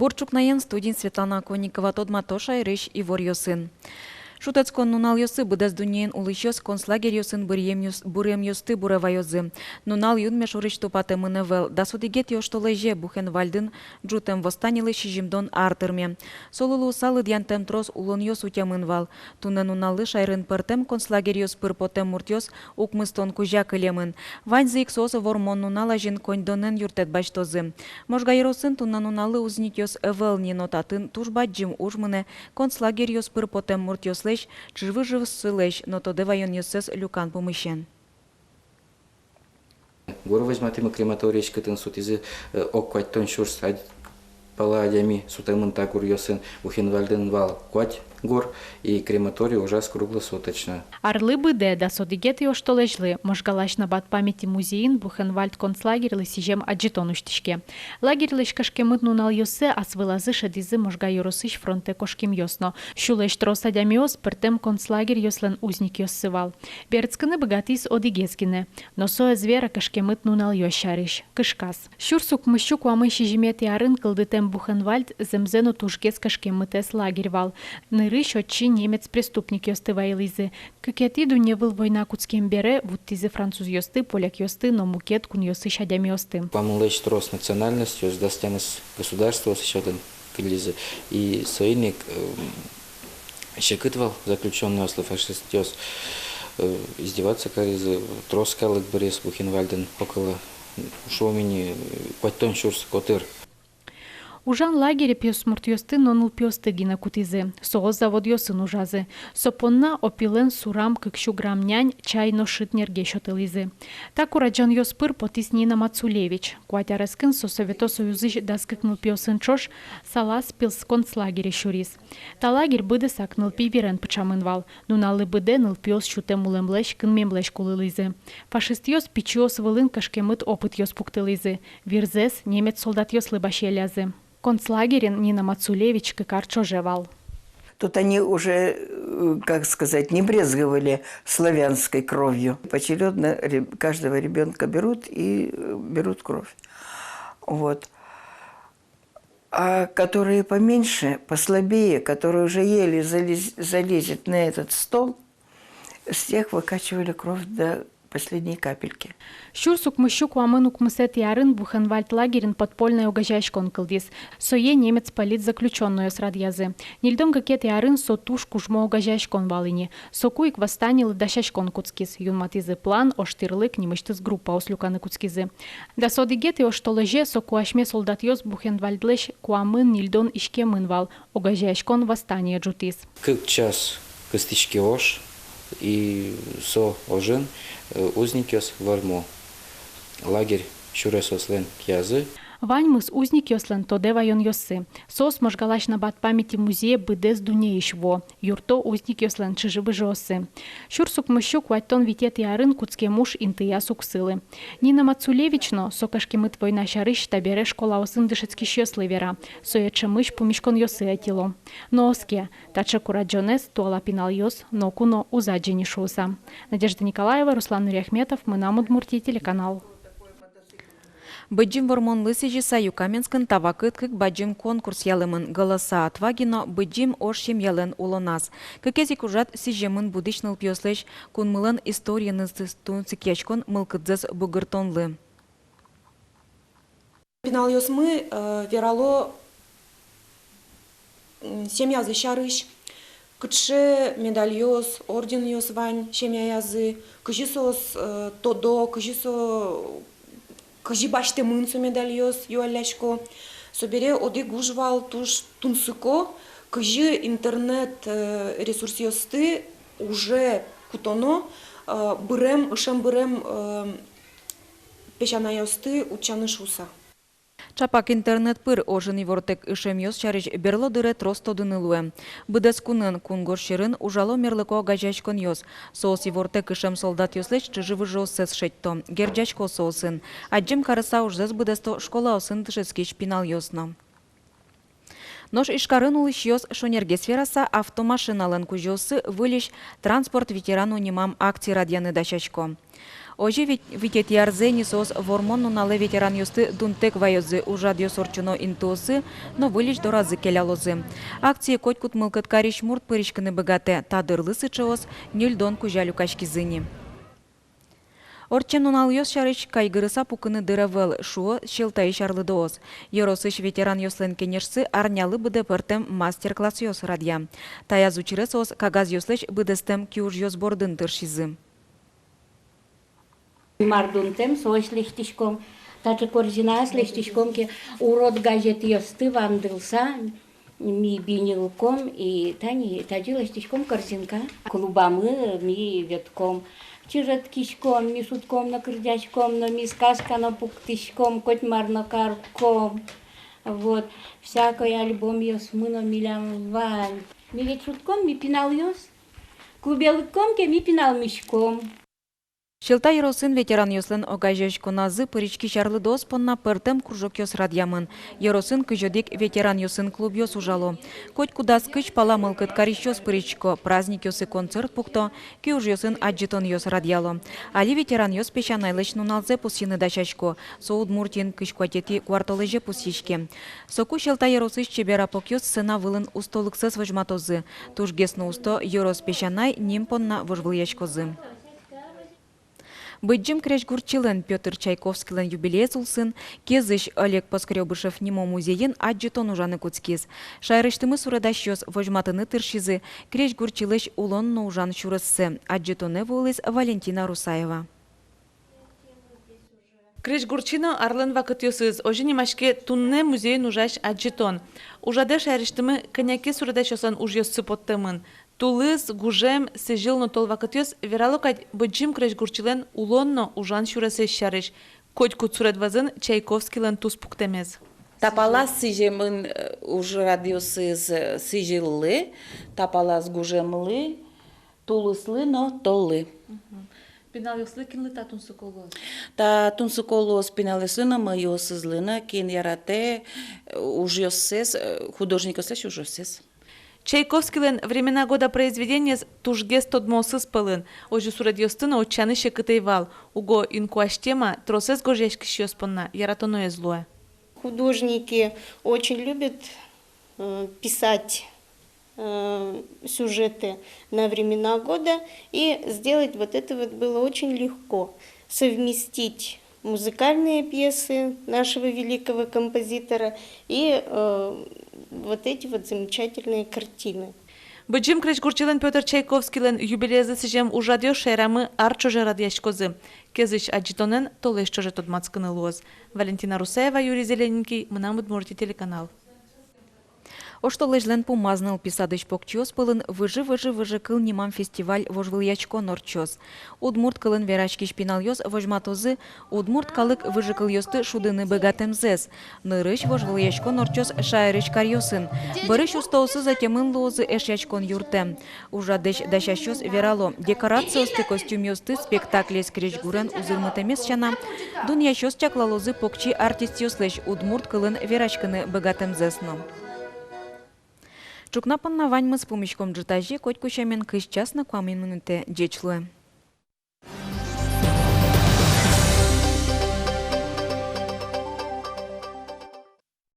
Борчукнаен студент Светлана Конникова тодматоша ириш Ивор Йосын. Шутецкон нунал йосы будез дуньен улыщос концлагерь йосын бурем йосты бурева йозы. Нунал юнмеш урыш тупате мыневел, да судигет йоштолеже Бухенвальдын джутем восстанилы шижимдон артырме. Солулу салы дьянтем трос улон йос утямынвал. Туне нуналы шайрын пыртем концлагерь йос пырпотем муртьос укмыстон кужа кылемын. Ваньзы иксос вормон нунала жин коньдонен юртет баштозы. Можгайросын туна нуналы узник йос эвел ненотатын тужбаджим ужмыне концлагерь йос пырпотем муртьос Чжвыжив сылэш, но то девайон йосес люкан помыщен. Гор возьматыма крематорий кытын сутизы оккать тоншурс паладями сутамын такур йосын Бухенвальден вал квать гор и крематорий ужас круглосуточно. Арлы быде да содигет йоштолежлы, можгалаш на бат памяти музеин Бухенвальд концлагерь лысижем аджитонуштишке. Лагерь лышкашке мытнун ал йосе асвылазы шадизы можга йоросыш фронте кошким йосно. Шулеш тросадямиос пертем концлагерь йослен узник йоссывал. Перцкыны богатис одигескине, но соя звера кашке мытнун ал йощариш, кышкас. Шурсук мыщук уамы шижимет ярын кылдытем Бухенвальд земзену тужгес кашке мытес лагерь вал. Рыщотчи немец преступник йосты вайлизы. Кыкетиду не был война куцким бере, вуттизы француз йосты, поляк йосты, но мукет кун йосы шадям йосты. Помылыч трос национальностью, с достянес государства с еще кылизы. И союзник щекытвал заключенный ослы фашист йос издеваться каризы трос калык брес Бухенвальден около шомини паттон шурс котыр. Ужан лагере пиос муртьосты нонул пиосты гина кутизы. Соғыз завод йосын ужазы. Сопонна опилен сурам кыкшу грамнянь чай ношит нерге шотылизы. Так ураджан йоспыр потис Нина Мацулевич. Куатярескин со Совето Союзыш даскыкнул пиосын чош салас пилс концлагере шурис. Та лагерь быды сакныл пиверен пычамынвал. Нуналы быде ныл пиос шутем улемлеш кынмемлеш кулылизы. Фашист йос пичиос вылын кашкемыт опыт йос пуктылизы. Вирзес немец солдат йос лыбашелязы. Концлагерен Нина Мацулевич кыкар чожевал. Тут они уже, как сказать, не брезговали славянской кровью. Поочередно каждого ребенка берут и берут кровь. Вот. А которые поменьше, послабее, которые уже еле залезет на этот стол, с тех выкачивали кровь до последней капельки. Шурсук мыщук уамынук мысет ярын Бухенвальд лагерин подпольная угожащкон кылдис. Сое немец полит заключенную с радъязы. Нильдом какет ярын со туш кужмо угожащкон валыни. Сокуик восстанил дащащкон куцкис. Юнматизы план оштырлык немыштыз группа ослюканы куцкизы. Да содигет и оштолеже сокуашме солдат йос Бухенвальдлеш куамын нильдон ишке мынвал. Угожащкон восстание джутис. Кык час кыстички ош и со ожен узникес вармо. Лагерь шуресослен кязы. Вань мыс узник йослен то девайон йосы. Сос можгалаш на бат памяти музея быдез дунеишво. Юрто узник йослен чиживы жосы. Шурсук мыщук вайтон витет ярын куцке муж интыя суксылы. Нина Мацулевично сокашки мыт война шарыш табере школа осын дышецки щеслы вера. Соече мыш помишкон йосы атило. Но оске, таче кураджонес туала пинал йос, но куно узаджени шуса. Надежда Николаева, Руслан Нуриахметов, Мынам Удмуртия, телеканал. Быджим вормон лысижи саю Каменскын тавакыт кык баджим конкурс ялымын голоса отвагино быджим ошшим ялен улонас. Кыкезик ужат сижемын будычныл пьослеш кунмылын историяны тунцикячкон мылкыдзес бугыртонлы. Пинал йосмы верало семья защарыш. Кытше медаль йос, орден йос вань, семья язы, кыжисос тодо, кыжисо Кажи баште мынсу медальос юаляшко, собере оди гужвал туш тунсуко, кажи интернет ресурсиосты уже кутоно, бырем пешанайосты учанышуса. Чапак интернет пыр ожыны вортек ишем йос чарыш берло дыре тросто дынылуэ. Быдес кунын кунгор ширын ужало мерлыко гажачкон йос. Соуси вортек ишем солдат йослеч чыжывы жос сес шетто. Герджачко соусын. Аджим карыса ужзес быдесто школа осын тышескич пинал йосно. Нош ишкарын улыш йос шонерге сфераса автомашиналын кужосы вылиш транспорт ветерану немам акции радияны дачачко. Ожи витет ярзени сос вормон нунале ветеран йосты дунтек вайозы ужад йосорчуно интосы, но вылиш доразы келялозы. Акции котькут мылкыт кариш мурт пыришканы богате, тадырлы сычоос нюльдон кужалю качкизыни. Орчен нунал йос шарыш кайгырыса пукыны дыравел шуо шелтай шарлыдоос. Еросыш ветеран йослен кенешсы арнялы быды пыртем мастер-класс йос радья. Таяз учрысос кагаз йослеш быдыстем кюж йос бордын тыршизы. Мардунтем сош лештишком, таче корзина лештишком, ке урод газет йосты вандылса, ми бинилком и тади лештишком корзинка. Клубамы ми ветком, чижеткишком, ми сутком на крдячком, но ми сказка на пуктишком, котьмар на карком. Вот, всякой альбом йос мыно милям вань. Ми ведь сутком ми пинал йос, клубелыком ке ми пинал мишком. Шелтай Еросын ветеран йослен огайжеш коназы пырички шарлы дос понна пыртем кружок йос радьямын. Еросын кыжодик ветеран йосын клуб йос ужало. Коть кудас кыч пала мылкыт кариш йос пыричко, праздник йосы концерт пукто, ки уж йосын аджитон йос радьяло. Али ветеран йос пешанайлыш нуналзе пусины дачачко, со Удмуртин кыч куатети кварталыже пусишке. Соку Шелтай Еросыш чеберапок йос сына вылын устолыксыз вожматозы. Туш гесно усто Ерос пешанай ним понна вожвылячкозы. Быджим креш гурчилен Петр Чайковскийлен юбилей улсын, кезыш Олег Поскребышев нимо музейин аджитон ужаны куцкиз. Шайрыштымы сурадаш йос вожматыны тыршизы, креш гурчилыш улон ужан шурыссы. Аджитоне вулыс Валентина Русаева. Креш гурчина арлен вакыт йосыз, ожи немашке тунне музей нужаш аджитон. Ужаде шайрыштымы коняки сурадаш йосан уж йоссы поттымын. Тулыз, гужем, сежилно тол вакыт йос, вералокать быджим креш гурчилен улонно ужан шурасы шарыш. Коть куцурет вазын Чайковскийлен туз пуктемез. Тапалас сижемын уж радиосыз сижилы, тапалас гужемлы, тулыслы, но толлы. Пинал йослы кинлы та тунсуколос. Та тунсуколос пиналесына мы йосызлына, кин ярате уж йосез, художник йосез уж йосез. Чайковскийлен времена года произведения тужгес тодмосыз пылын, ожи сурадиостына отчаныше кытайвал, уго инкуаштема тросез гожешкиш йоспонна, яратоное злое. Художники очень любят писать сюжеты на времена года, и сделать вот это вот было очень легко. Совместить музыкальные пьесы нашего великого композитора и вот эти вот замечательные картины. Быджим креш гурчилен Петр Чайковскийлен юбилейзы сижем ужадё шерамы арчоже радьяшкозы. Кезыш аджитонен толешчоже тодмацкыны лоз. Валентина Русаева, Юрий Зелененький, Мынам Удмуртия телеканал. Ошто лежлен помазныл писадыш покчос пылын выжи кыл немам фестиваль вожвылячко норчос. Удмурт кылын верачки шпинал йос вожматозы, удмурт калык выжи кыл йосты шудыны богатемзес. Нырыш вожвылячко норчос шайрыш карьосын. Бырыш устоусы затемын лозы эшячкон юртем. Ужадыш дашащос верало. Декорациосты костюм йосты спектаклес креш гурен узырмытемес чана. Дуньящос чаклалозы покчи артист йослеш удмурт кылын верачкыны богатемзесно. Чукнапанна ваньмы с помощью джитажи коть кучамен кыш час на квамин минуте джечлуэ.